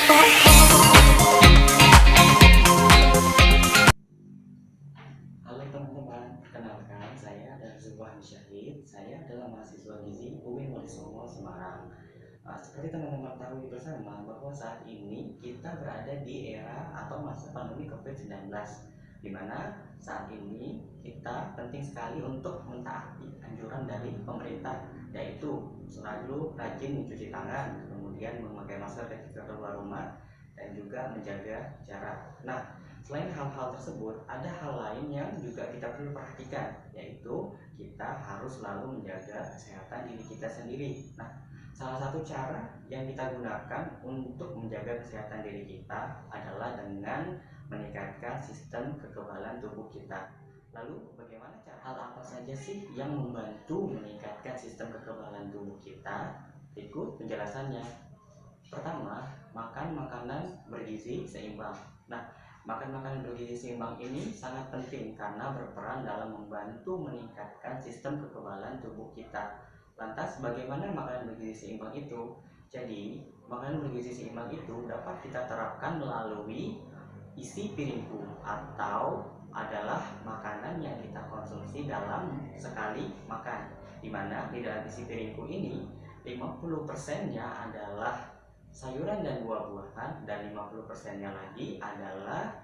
Halo teman-teman, perkenalkan saya adalah Zulwan Syahid. Saya adalah mahasiswa gizi UIN Wonosobo, Semarang. Seperti teman-teman tahu bersama bahwa saat ini kita berada di era atau masa pandemi COVID-19, di mana saat ini kita penting sekali untuk mentaati anjuran dari pemerintah, yaitu selalu rajin mencuci tangan, kemudian memakai masker ketika keluar rumah, dan juga menjaga jarak. Nah, selain hal-hal tersebut, ada hal lain yang juga kita perlu perhatikan, yaitu kita harus selalu menjaga kesehatan diri kita sendiri. Nah, salah satu cara yang kita gunakan untuk menjaga kesehatan diri kita adalah dengan meningkatkan sistem kekebalan tubuh kita. Lalu, bagaimana cara? Hal apa saja sih yang membantu meningkatkan sistem kekebalan tubuh kita? Berikut penjelasannya. Pertama, makan makanan bergizi seimbang. Nah, makan makanan bergizi seimbang ini sangat penting karena berperan dalam membantu meningkatkan sistem kekebalan tubuh kita. Lantas, bagaimana makanan bergizi seimbang itu? Jadi, makanan bergizi seimbang itu dapat kita terapkan melalui isi piringku, atau adalah makanan yang kita konsumsi dalam sekali makan, di mana di dalam isi piringku ini 50%-nya adalah sayuran dan buah-buahan, dan 50%-nya lagi adalah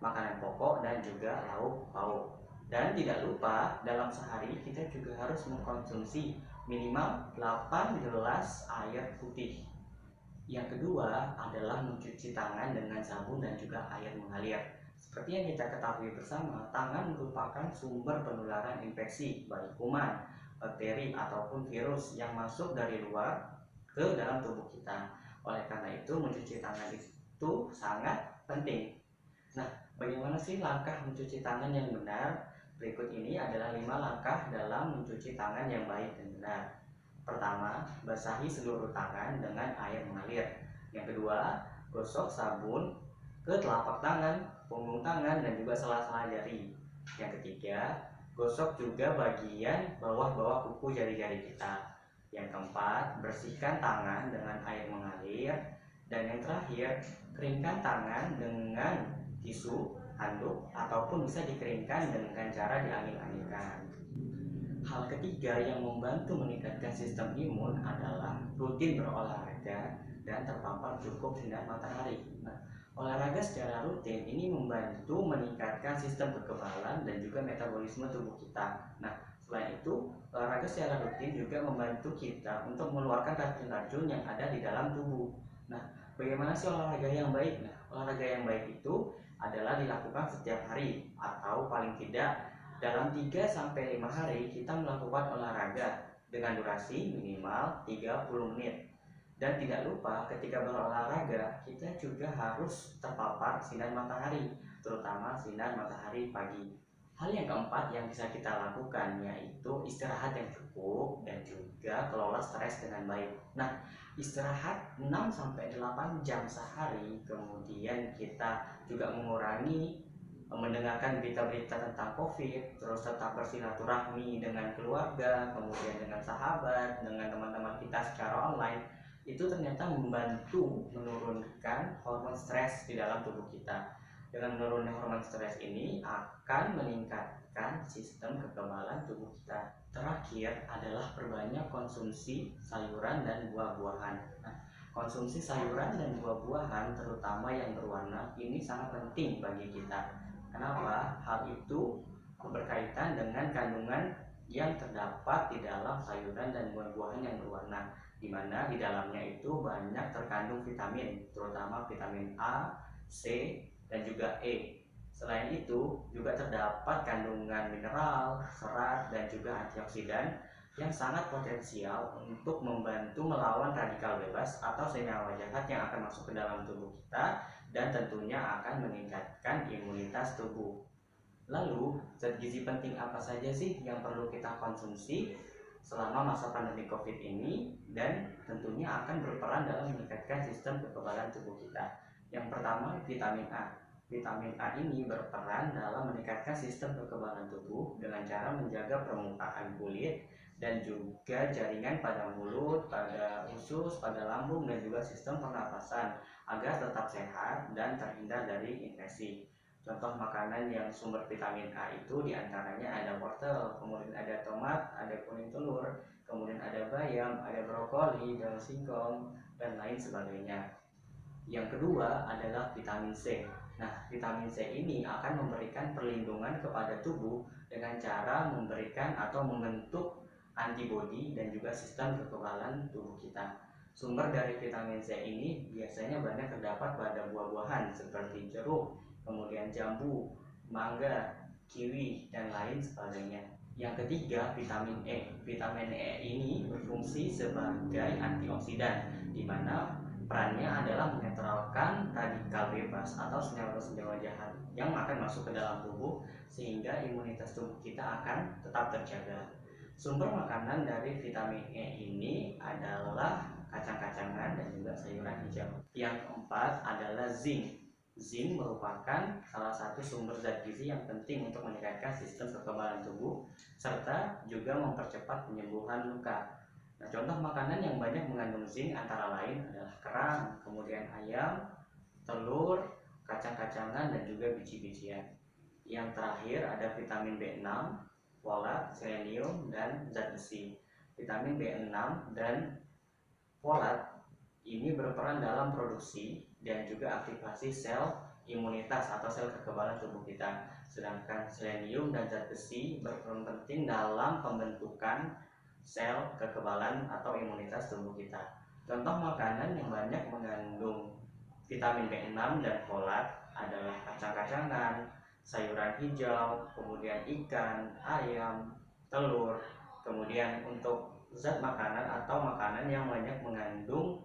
makanan pokok dan juga lauk pauk. Dan tidak lupa dalam sehari kita juga harus mengkonsumsi minimal 8 gelas air putih. Yang kedua adalah mencuci tangan dengan sabun dan juga air mengalir. Seperti yang kita ketahui bersama, tangan merupakan sumber penularan infeksi baik kuman, bakteri ataupun virus yang masuk dari luar ke dalam tubuh kita. Oleh karena itu, mencuci tangan itu sangat penting. Nah, bagaimana sih langkah mencuci tangan yang benar? Berikut ini adalah 5 langkah dalam mencuci tangan yang baik dan benar. Pertama, basahi seluruh tangan dengan air mengalir. Yang kedua, gosok sabun ke telapak tangan, punggung tangan, dan juga sela-sela jari. Yang ketiga, gosok juga bagian bawah-bawah kuku jari-jari kita. Yang keempat, bersihkan tangan dengan air mengalir. Dan yang terakhir, keringkan tangan dengan tisu, handuk, ataupun bisa dikeringkan dengan cara diangin-anginkan. Hal ketiga yang membantu meningkatkan sistem imun adalah rutin berolahraga dan terpapar cukup sinar matahari. Nah, olahraga secara rutin ini membantu meningkatkan sistem kekebalan dan juga metabolisme tubuh kita. Nah, selain itu, olahraga secara rutin juga membantu kita untuk mengeluarkan racun-racun yang ada di dalam tubuh. Nah, bagaimana sih olahraga yang baik? Nah, olahraga yang baik itu adalah dilakukan setiap hari atau paling tidak dalam 3-5 hari kita melakukan olahraga dengan durasi minimal 30 menit. Dan tidak lupa ketika berolahraga kita juga harus terpapar sinar matahari, terutama sinar matahari pagi. Hal yang keempat yang bisa kita lakukan yaitu istirahat yang cukup dan juga kelola stres dengan baik. Nah, istirahat 6-8 jam sehari, kemudian kita juga mengurangi mendengarkan berita-berita tentang COVID, terus tetap bersilaturahmi dengan keluarga, kemudian dengan sahabat, dengan teman-teman kita secara online, itu ternyata membantu menurunkan hormon stres di dalam tubuh kita. Dengan menurunkan hormon stres ini akan meningkatkan sistem kekebalan tubuh kita. Terakhir adalah perbanyak konsumsi sayuran dan buah-buahan. Nah, konsumsi sayuran dan buah-buahan terutama yang berwarna ini sangat penting bagi kita. Kenapa? Hal itu berkaitan dengan kandungan yang terdapat di dalam sayuran dan buah-buahan yang berwarna, di mana di dalamnya itu banyak terkandung vitamin, terutama vitamin A, C, dan juga E. Selain itu, juga terdapat kandungan mineral, serat, dan juga antioksidan yang sangat potensial untuk membantu melawan radikal bebas atau senyawa jahat yang akan masuk ke dalam tubuh kita dan tentunya akan meningkatkan imunitas tubuh. Lalu, zat gizi penting apa saja sih yang perlu kita konsumsi selama masa pandemi COVID ini dan tentunya akan berperan dalam meningkatkan sistem kekebalan tubuh kita? Yang pertama, vitamin A. Vitamin A ini berperan dalam meningkatkan sistem kekebalan tubuh dengan cara menjaga permukaan kulit dan juga jaringan pada mulut, pada usus, pada lambung, dan juga sistem pernapasan agar tetap sehat dan terhindar dari infeksi. Contoh makanan yang sumber vitamin A itu diantaranya ada wortel, kemudian ada tomat, ada kuning telur, kemudian ada bayam, ada brokoli, daun singkong, dan lain sebagainya. Yang kedua adalah vitamin C. Nah, vitamin C ini akan memberikan perlindungan kepada tubuh dengan cara memberikan atau membentuk antibodi dan juga sistem kekebalan tubuh kita. Sumber dari vitamin C ini biasanya banyak terdapat pada buah-buahan seperti jeruk, kemudian jambu, mangga, kiwi, dan lain sebagainya. Yang ketiga, vitamin E. Vitamin E ini berfungsi sebagai antioksidan, di mana perannya adalah menetralkan radikal bebas atau senyawa-senyawa jahat yang akan masuk ke dalam tubuh sehingga imunitas tubuh kita akan tetap terjaga. Sumber makanan dari vitamin E ini adalah kacang-kacangan dan juga sayuran hijau. Yang keempat adalah zinc. Zinc merupakan salah satu sumber zat gizi yang penting untuk meningkatkan sistem kekebalan tubuh serta juga mempercepat penyembuhan luka. Nah, contoh makanan yang banyak mengandung zinc antara lain adalah kerang, kemudian ayam, telur, kacang-kacangan, dan juga biji-bijian. Yang terakhir ada vitamin B6, folat, selenium, dan zat besi. Vitamin B6 dan folat ini berperan dalam produksi dan juga aktivasi sel imunitas atau sel kekebalan tubuh kita. Sedangkan selenium dan zat besi berperan penting dalam pembentukan sel kekebalan atau imunitas tubuh kita. Contoh makanan yang banyak mengandung vitamin B6 dan folat adalah kacang-kacangan, sayuran hijau, kemudian ikan, ayam, telur. Kemudian untuk zat makanan atau makanan yang banyak mengandung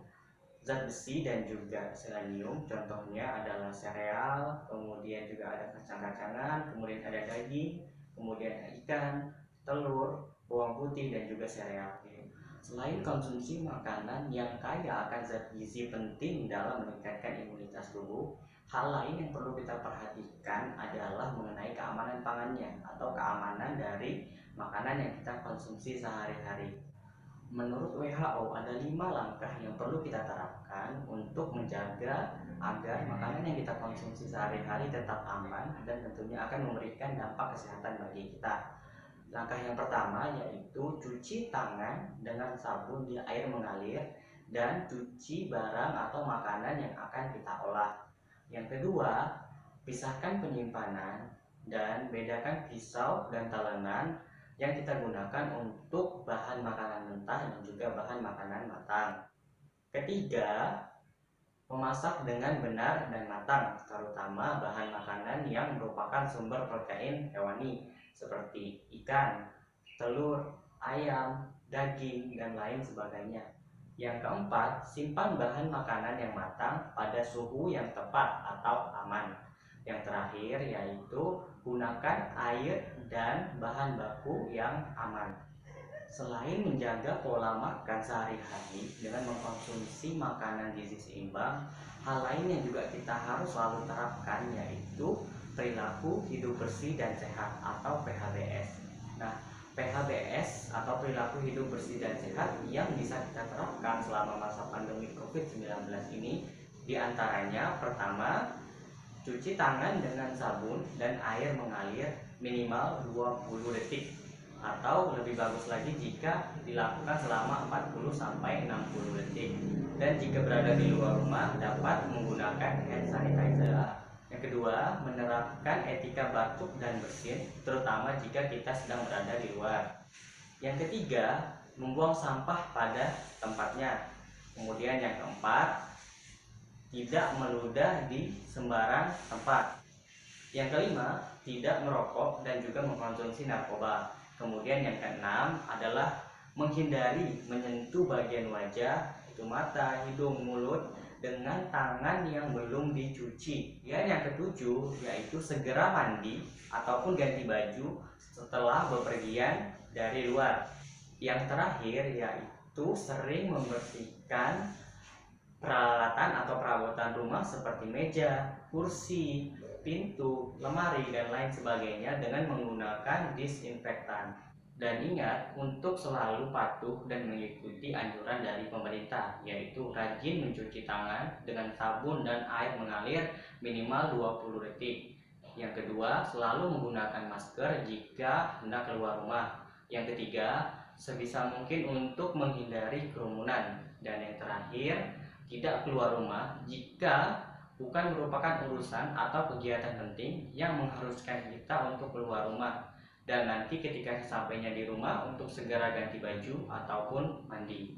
zat besi dan juga selenium, contohnya adalah sereal, kemudian juga ada kacang-kacangan, kemudian ada daging, kemudian ikan, telur, bawang putih, dan juga sereal. Selain konsumsi makanan yang kaya akan zat gizi penting dalam meningkatkan imunitas tubuh, hal lain yang perlu kita perhatikan adalah mengenai keamanan pangannya atau keamanan dari makanan yang kita konsumsi sehari-hari. Menurut WHO ada 5 langkah yang perlu kita terapkan untuk menjaga agar makanan yang kita konsumsi sehari-hari tetap aman dan tentunya akan memberikan dampak kesehatan bagi kita. Langkah yang pertama yaitu cuci tangan dengan sabun di air mengalir dan cuci barang atau makanan yang akan kita olah. Yang kedua, pisahkan penyimpanan dan bedakan pisau dan talenan yang kita gunakan untuk bahan makanan mentah dan juga bahan makanan matang. Ketiga, memasak dengan benar dan matang, terutama bahan makanan yang merupakan sumber protein hewani seperti ikan, telur, ayam, daging, dan lain sebagainya. Yang keempat, simpan bahan makanan yang matang pada suhu yang tepat atau aman. Yang terakhir yaitu gunakan air dan bahan baku yang aman. Selain menjaga pola makan sehari-hari dengan mengkonsumsi makanan gizi seimbang, hal lain yang juga kita harus selalu terapkan yaitu perilaku hidup bersih dan sehat atau PHBS. Nah, PHBS atau perilaku hidup bersih dan sehat yang bisa kita terapkan selama masa pandemi COVID-19 ini diantaranya pertama, cuci tangan dengan sabun dan air mengalir minimal 20 detik atau lebih bagus lagi jika dilakukan selama 40-60 detik. Dan jika berada di luar rumah dapat menggunakan hand sanitizer. Yang kedua, menerapkan etika batuk dan bersin terutama jika kita sedang berada di luar. Yang ketiga, membuang sampah pada tempatnya. Kemudian yang keempat, tidak meludah di sembarang tempat. Yang kelima, tidak merokok dan juga mengkonsumsi narkoba. Kemudian yang keenam adalah menghindari menyentuh bagian wajah, itu mata, hidung, mulut dengan tangan yang belum dicuci. Dan yang ketujuh yaitu segera mandi ataupun ganti baju setelah bepergian dari luar. Yang terakhir yaitu sering membersihkan peralatan atau perabotan rumah seperti meja, kursi, pintu, lemari, dan lain sebagainya dengan menggunakan disinfektan. Dan ingat untuk selalu patuh dan mengikuti anjuran dari pemerintah, yaitu rajin mencuci tangan dengan sabun dan air mengalir minimal 20 detik. Yang kedua, selalu menggunakan masker jika hendak keluar rumah. Yang ketiga, sebisa mungkin untuk menghindari kerumunan. Dan yang terakhir, tidak keluar rumah jika bukan merupakan urusan atau kegiatan penting yang mengharuskan kita untuk keluar rumah. Dan nanti ketika sesampainya di rumah untuk segera ganti baju ataupun mandi.